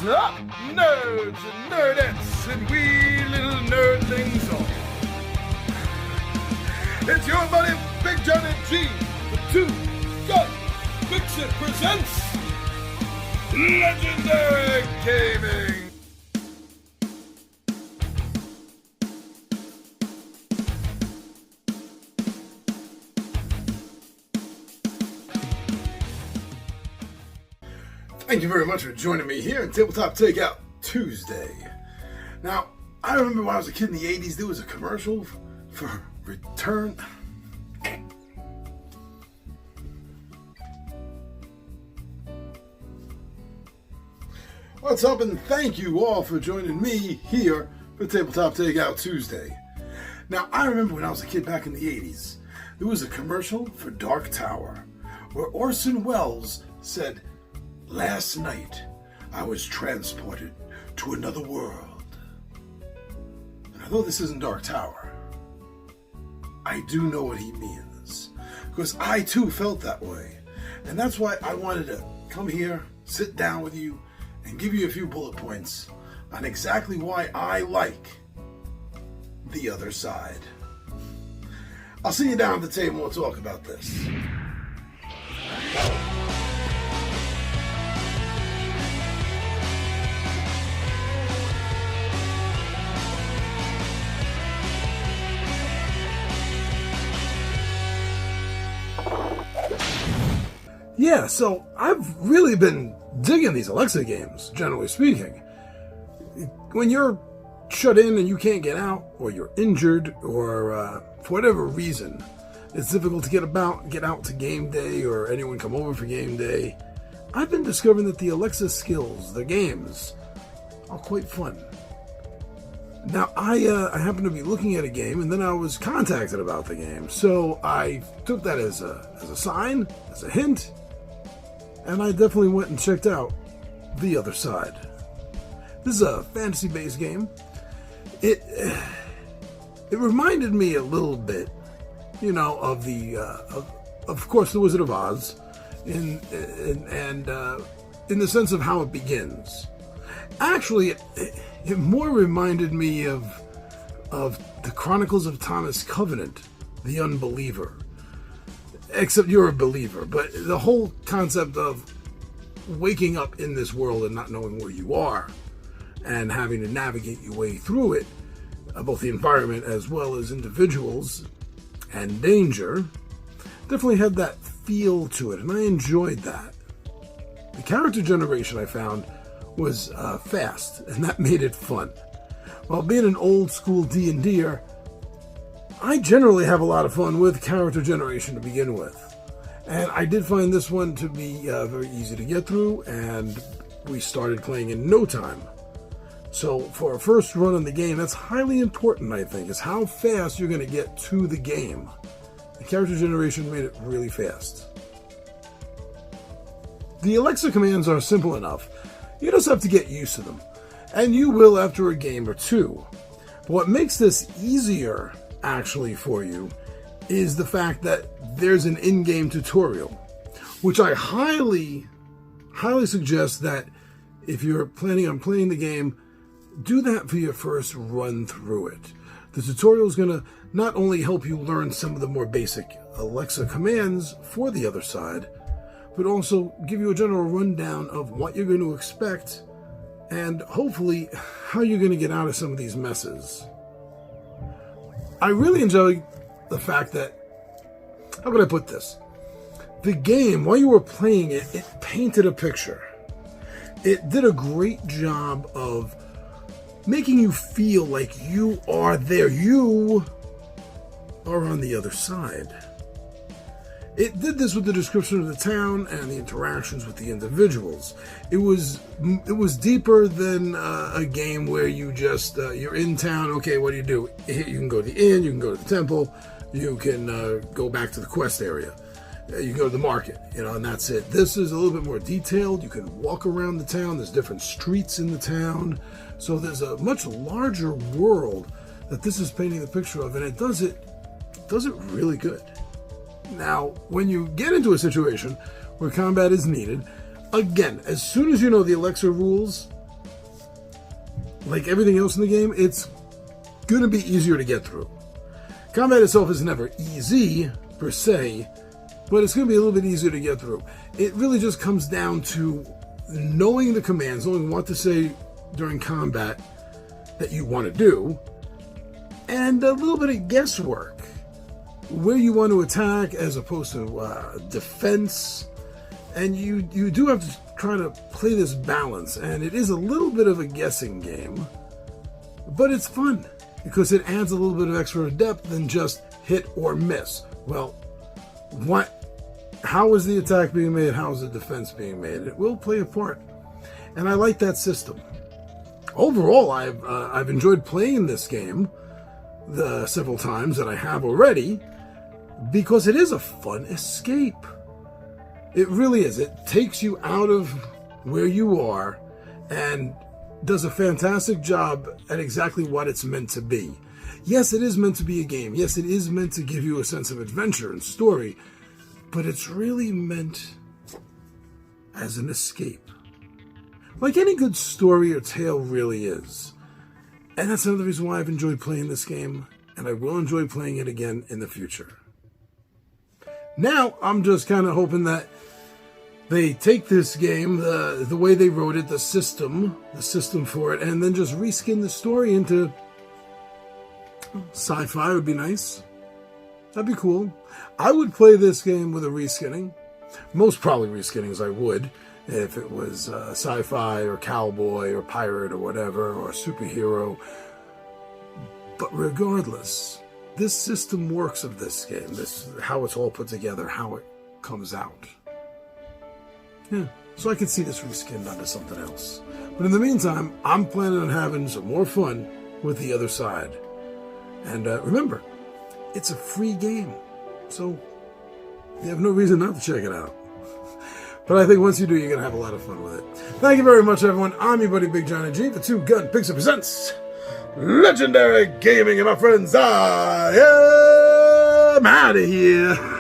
Listen up, nerds and nerdettes and wee little nerdlings all. It's your buddy Big John and G, the Two Gun Pixie presents Legendary Gaming. Thank you very much for joining me here at Tabletop Takeout Tuesday. Now, I remember when I was a kid in the 80s, there was a commercial for Return. What's up, and thank you all for joining me here for Tabletop Takeout Tuesday. Now, I remember when I was a kid back in the 80s, there was a commercial for Dark Tower where Orson Welles said, "Last night, I was transported to another world." And although this isn't Dark Tower, I do know what he means, because I too felt that way. And that's why I wanted to come here, sit down with you, and give you a few bullet points on exactly why I like The Other Side. I'll see you down at the table and we'll talk about this. Yeah, so I've really been digging these Alexa games, generally speaking. When you're shut in and you can't get out, or you're injured, or for whatever reason, it's difficult to get out to game day, or anyone come over for game day, I've been discovering that the Alexa skills, the games, are quite fun. Now, I happened to be looking at a game, and then I was contacted about the game, so I took that as a sign, as a hint, and I definitely went and checked out The Other Side. This is a fantasy-based game. It reminded me a little bit, of the of course, The Wizard of Oz, in the sense of how it begins. Actually, it more reminded me of the Chronicles of Thomas Covenant, the Unbeliever. Except you're a believer, but the whole concept of waking up in this world and not knowing where you are and having to navigate your way through it, both the environment as well as individuals and danger, definitely had that feel to it, and I enjoyed that. The character generation I found was fast, and that made it fun. While being an old school D&D'er, I generally have a lot of fun with character generation to begin with. And I did find this one to be very easy to get through, and we started playing in no time. So for a first run on the game, that's highly important, I think, is how fast you're going to get to the game. The character generation made it really fast. The Alexa commands are simple enough. You just have to get used to them. And you will after a game or two. But what makes this easier, actually, for you is the fact that there's an in-game tutorial, which I highly suggest that if you're planning on playing the game, do that for your first run through it. The tutorial is going to not only help you learn some of the more basic Alexa commands for The Other Side, but also give you a general rundown of what you're going to expect and hopefully how you're going to get out of some of these messes. I really enjoy the fact that, how can I put this? The game, while you were playing it, it painted a picture. It did a great job of making you feel like you are there. You are on the other side. It did this with the description of the town and the interactions with the individuals. It was deeper than a game where you just, you're in town, okay, what do? You can go to the inn, you can go to the temple, you can go back to the quest area, you can go to the market, and that's it. This is a little bit more detailed. You can walk around the town, there's different streets in the town, so there's a much larger world that this is painting the picture of, and it does it really good. Now, when you get into a situation where combat is needed, again, as soon as you know the Alexa rules, like everything else in the game, it's going to be easier to get through. Combat itself is never easy, per se, but it's going to be a little bit easier to get through. It really just comes down to knowing the commands, knowing what to say during combat that you want to do, and a little bit of guesswork. Where you want to attack as opposed to defense. And you do have to try to play this balance. And it is a little bit of a guessing game. But it's fun. Because it adds a little bit of extra depth than just hit or miss. Well, how is the attack being made? How is the defense being made? It will play a part. And I like that system. Overall, I've enjoyed playing this game the several times that I have already, because it is a fun escape. It really is. It takes you out of where you are and does a fantastic job at exactly what it's meant to be. Yes, it is meant to be a game. Yes, it is meant to give you a sense of adventure and story, but it's really meant as an escape. Like any good story or tale really is. And that's another reason why I've enjoyed playing this game, and I will enjoy playing it again in the future. Now, I'm just kind of hoping that they take this game, the way they wrote it, the system for it, and then just reskin the story into sci-fi would be nice. That'd be cool. I would play this game with a reskinning. Most probably reskinnings I would, if it was sci-fi or cowboy or pirate or whatever, or superhero. But regardless, this system works of this game, how it's all put together, how it comes out. Yeah, so I could see this reskinned onto something else. But in the meantime, I'm planning on having some more fun with the other side. And remember, it's a free game, so you have no reason not to check it out. But I think once you do, you're going to have a lot of fun with it. Thank you very much, everyone. I'm your buddy Big Johnny G for Two Gun Pixie Presents Legendary Gaming. And my friends, I am out of here.